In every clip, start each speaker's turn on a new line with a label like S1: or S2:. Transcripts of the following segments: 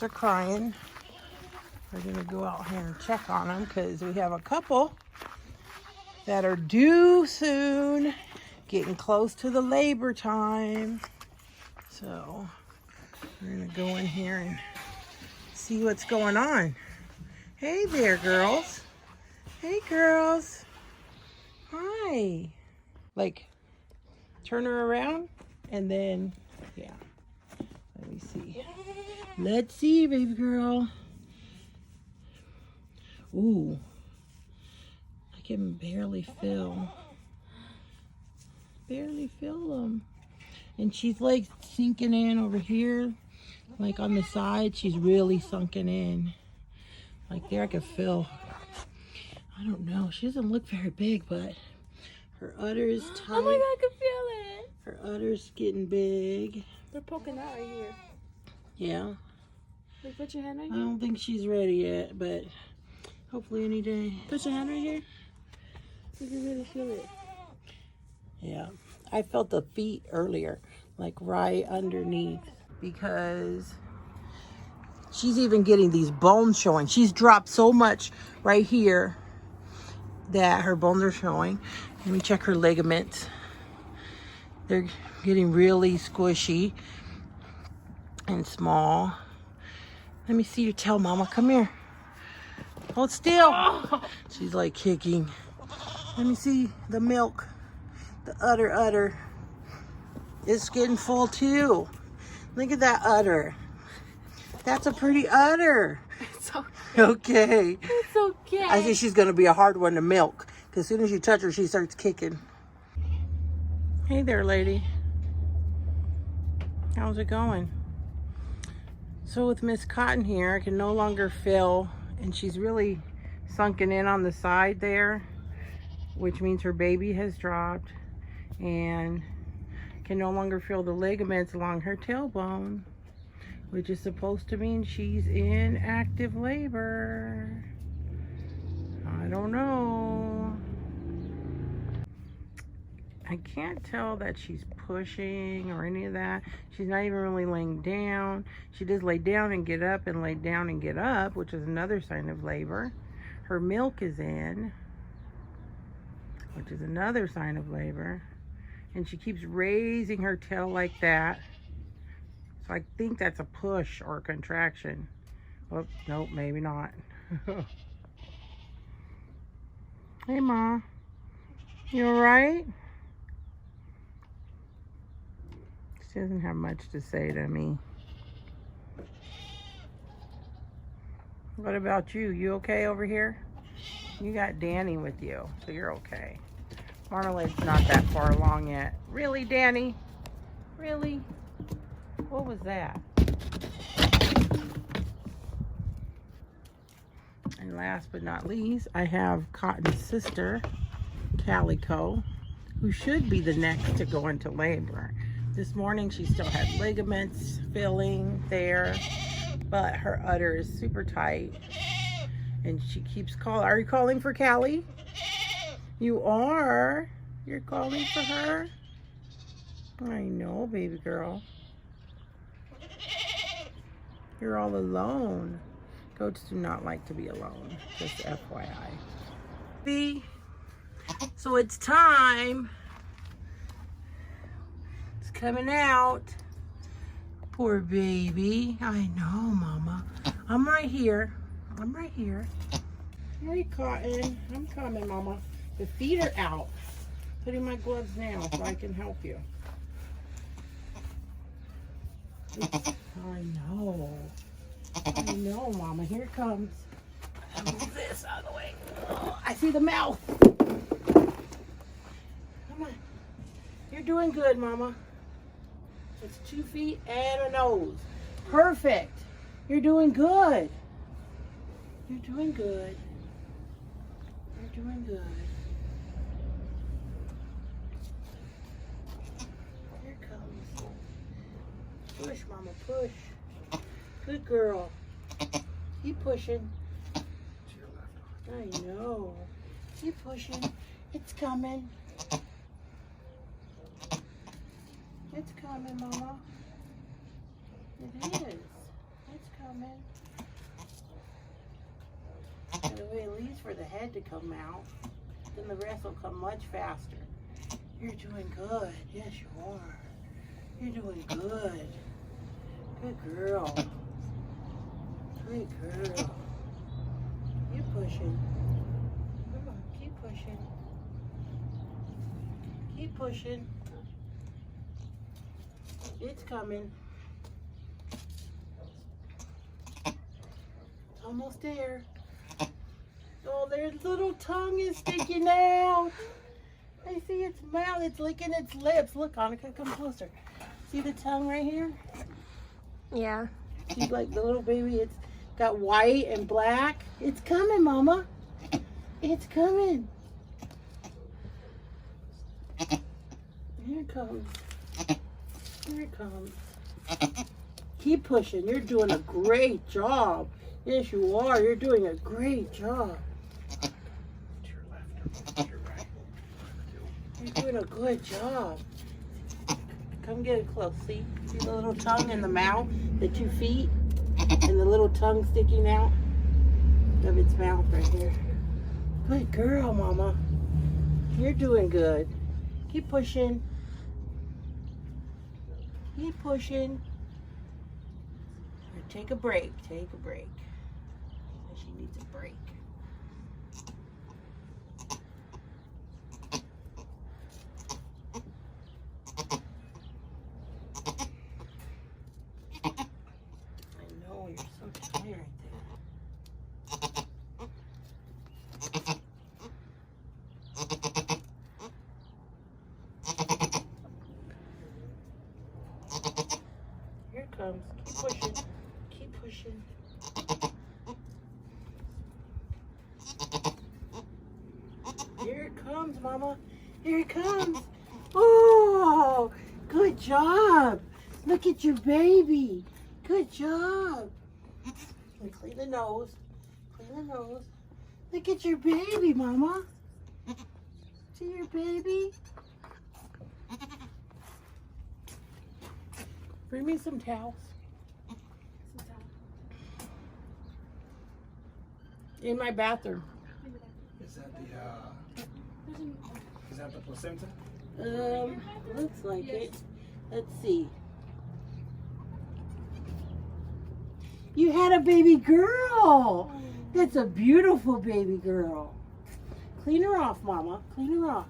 S1: are crying. We're gonna go out here and check on them because we have a couple that are due soon, getting close to the labor time. So we're gonna go in here and see what's going on. Hey there, girls. Hey, girls. Hi. Like, turn her around and then, yeah. Let me see. Let's see, baby girl. Ooh. I can barely feel them. And she's like sinking in over here. Like on the side, she's really sunken in. Like there I could feel, I don't know, she doesn't look very big, but her udder is tight.
S2: Oh my God, I can feel it.
S1: Her udder's getting big.
S2: They're poking out right here.
S1: Yeah.
S2: Like, put your hand right
S1: I
S2: here.
S1: don't think she's ready yet, but hopefully any day.
S2: Put your hand right here. You can really feel it.
S1: Yeah. I felt the feet earlier, like right underneath, because she's even getting these bones showing. She's dropped so much right here that her bones are showing. Let me check her ligaments. They're getting really squishy and small. Let me see your tail, Mama. Come here. Hold still.
S2: Oh.
S1: She's like kicking. Let me see the milk. The udder. It's getting full too. Look at that udder. That's a pretty udder.
S2: It's okay.
S1: Okay.
S2: It's okay.
S1: I think she's going to be a hard one to milk. Because as soon as you touch her, she starts kicking. Hey there, lady. How's it going? So with Miss Cotton here, I can no longer feel, and she's really sunken in on the side there, which means her baby has dropped, and can no longer feel the ligaments along her tailbone, which is supposed to mean she's in active labor. I don't know. I can't tell that she's pushing or any of that. She's not even really laying down. She does lay down and get up and lay down and get up, which is another sign of labor. Her milk is in, which is another sign of labor. And she keeps raising her tail like that. So I think that's a push or a contraction. Oh, nope, maybe not. Hey, Ma. You all right? She doesn't have much to say to me. What about you? You okay over here? You got Danny with you, so you're okay. Marmalade's not that far along yet. Really, Danny? Really? What was that? And last but not least, I have Cotton's sister, Calico, who should be the next to go into labor. This morning she still had ligaments filling there, but her udder is super tight. And she keeps calling. Are you calling for Callie? You are? You're calling for her? I know, baby girl. You're all alone. Goats do not like to be alone, just FYI. See? So it's time. It's coming out. Poor baby. I know, Mama. I'm right here. I'm right here. Hey, Cotton. I'm coming, Mama. The feet are out. Putting my gloves now so I can help you. I know. I know, Mama. Here it comes. Move this out of the way. Oh, I see the mouth. Come on. You're doing good, Mama. It's 2 feet and a nose. Perfect. You're doing good. You're doing good. You're doing good. Here it comes. Push, Mama, push. Good girl. Keep pushing. I know. Keep pushing. It's coming. It's coming, Mama. It is. It's coming. Gotta wait at least for the head to come out. Then the rest will come much faster. You're doing good. Yes, you are. You're doing good. Good girl. Good girl. Keep pushing. Come on, keep pushing. Keep pushing. It's coming. It's almost there. Oh, their little tongue is sticking out. I see its mouth. It's licking its lips. Look, Annika, come closer. See the tongue right here?
S2: Yeah.
S1: See, like the little baby, it's got white and black. It's coming, Mama. It's coming. Here it comes. Here it comes. Keep pushing. You're doing a great job. Yes, you are. You're doing a great job. To your left or to your right. You're doing a good job. Come get it close. See the little tongue in the mouth, the 2 feet, and the little tongue sticking out of its mouth right here. Good girl, Mama. You're doing good. Keep pushing. Keep pushing. Take a break. Take a break. She needs a break. I know, you're so tired there. Here it comes. Keep pushing. Keep pushing. Here it comes, Mama. Here it comes. Oh, good job. Look at your baby. Good job. And clean the nose. Clean the nose. Look at your baby, Mama. See your baby? Bring me some towels. In my bathroom.
S3: Is that the placenta?
S1: Looks like it. Let's see. You had a baby girl. That's a beautiful baby girl. Clean her off, Mama. Clean her off.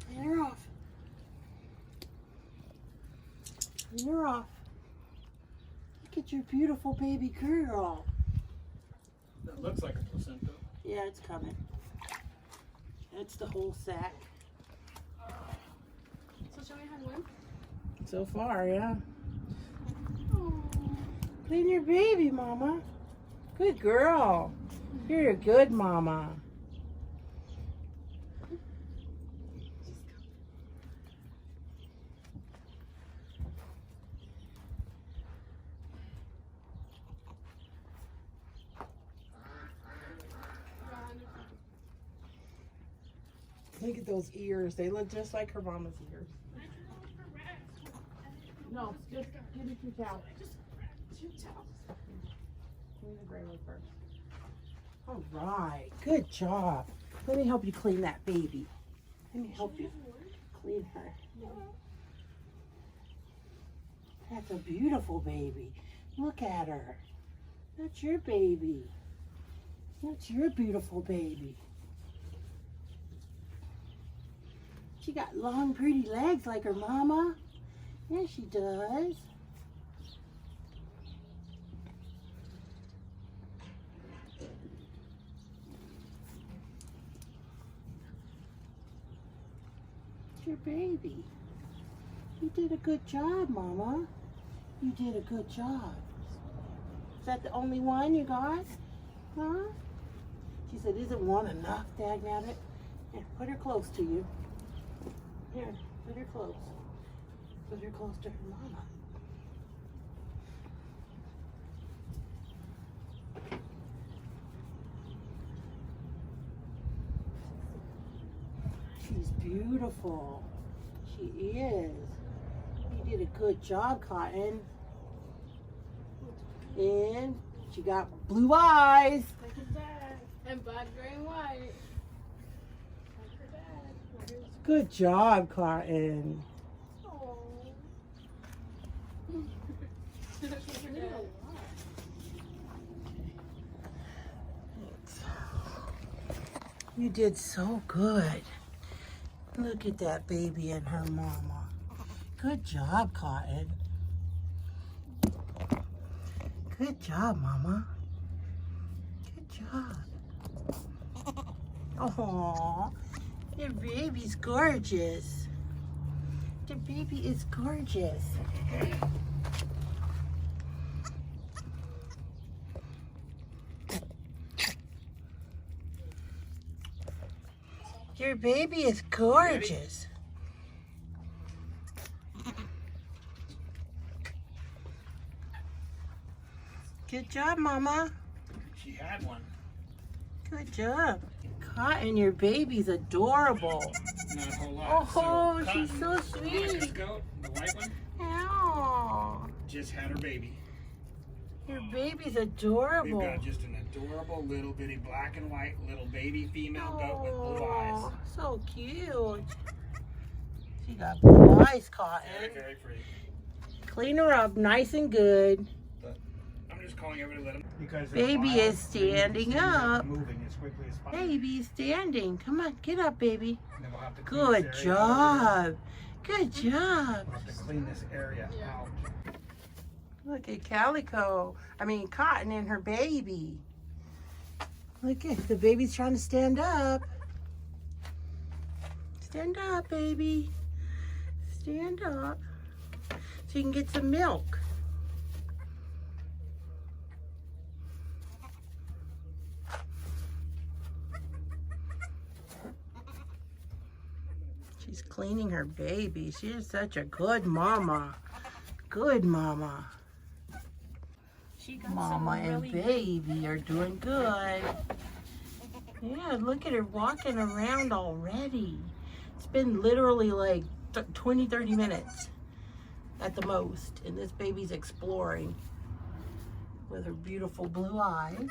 S1: Clean her off. Clean her off. Look at your beautiful baby girl.
S3: That looks like a placenta.
S1: Yeah, it's coming. That's the whole sack.
S2: So should we have one?
S1: So far, yeah.
S2: Oh.
S1: Clean your baby, Mama. Good girl. You're a good mama. Look at those ears. They look just like her mama's ears. No, just give me 2 towels. Just 2 towels. Give me the gray one first. All right. Good job. Let me help you clean that baby. Let me help you clean her. That's a beautiful baby. Look at her. That's your baby. That's your beautiful baby. She got long, pretty legs like her mama. Yeah, she does. It's your baby. You did a good job, Mama. You did a good job. Is that the only one you got? Huh? She said, isn't one enough, Dagnabbit? Yeah, put her close to you. Here, put her close. Put her close to her mama. She's beautiful. She is. You did a good job, Cotton. And she got blue eyes.
S2: Like his dad. And black, gray, and white. Like her dad.
S1: Good job, Cotton.
S2: Oh.
S1: You did so good. Look at that baby and her mama. Good job, Cotton. Good job, Mama. Good job. Oh, your baby's gorgeous. The baby is gorgeous. Your baby is gorgeous. Good job, Mama.
S3: She had one.
S1: Good job. Cotton, your baby's adorable.
S3: Not a whole lot.
S1: Oh,
S3: So,
S1: she's so
S3: Cotton, this
S1: sweet.
S3: goat, the white one,
S1: Ow.
S3: just had her baby.
S1: Your baby's
S3: We've
S1: adorable.
S3: got just an adorable little bitty black and white little baby female goat with blue eyes.
S1: Oh, so cute. She got blue eyes,
S3: Very,
S1: Cotton.
S3: very pretty.
S1: Clean her up nice and good.
S3: I'm just calling everybody to let them. Because
S1: Baby is standing up.
S3: Moving as quickly as possible.
S1: Baby's standing. Come on, get up, baby.
S3: And then we'll have to clean
S1: Good
S3: this area out.
S1: job. Good job.
S3: We'll have to clean this area out.
S1: Look at Cotton and her baby. Look at the baby's trying to stand up. Stand up, baby. Stand up so you can get some milk. She's cleaning her baby. She is such a good mama. Good mama.
S2: She got
S1: Mama
S2: some
S1: and
S2: really
S1: baby are doing good. Yeah, look at her walking around already. It's been literally like 20, 30 minutes at the most. And this baby's exploring with her beautiful blue eyes.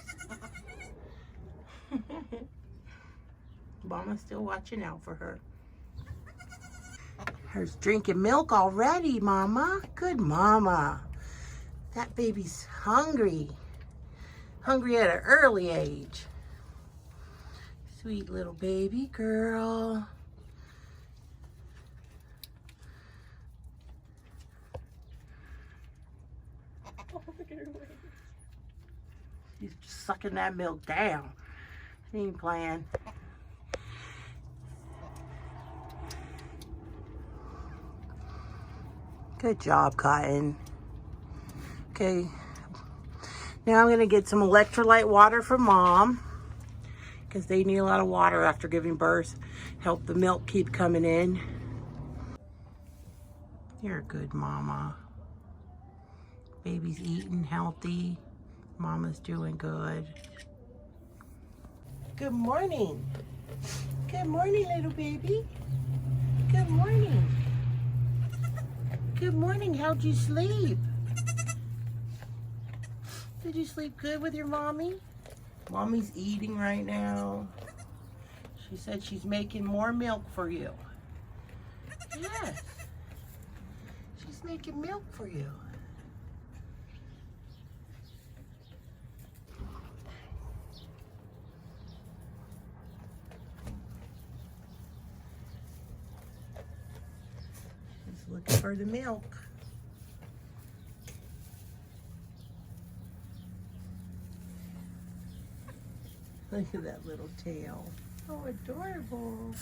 S1: Mama's still watching out for her. Her's drinking milk already, Mama. Good Mama. That baby's hungry. Hungry at an early age. Sweet little baby girl. She's just sucking that milk down. She ain't playing. Good job, Cotton. Okay, now I'm gonna get some electrolyte water for Mom because they need a lot of water after giving birth. Help the milk keep coming in. You're a good mama. Baby's eating healthy. Mama's doing good. Good morning. Good morning, little baby. Good morning. Good morning. How'd you sleep? Did you sleep good with your mommy? Mommy's eating right now. She said she's making more milk for you. Yes. She's making milk for you. She's looking for the milk. Look at that little tail. Oh, adorable.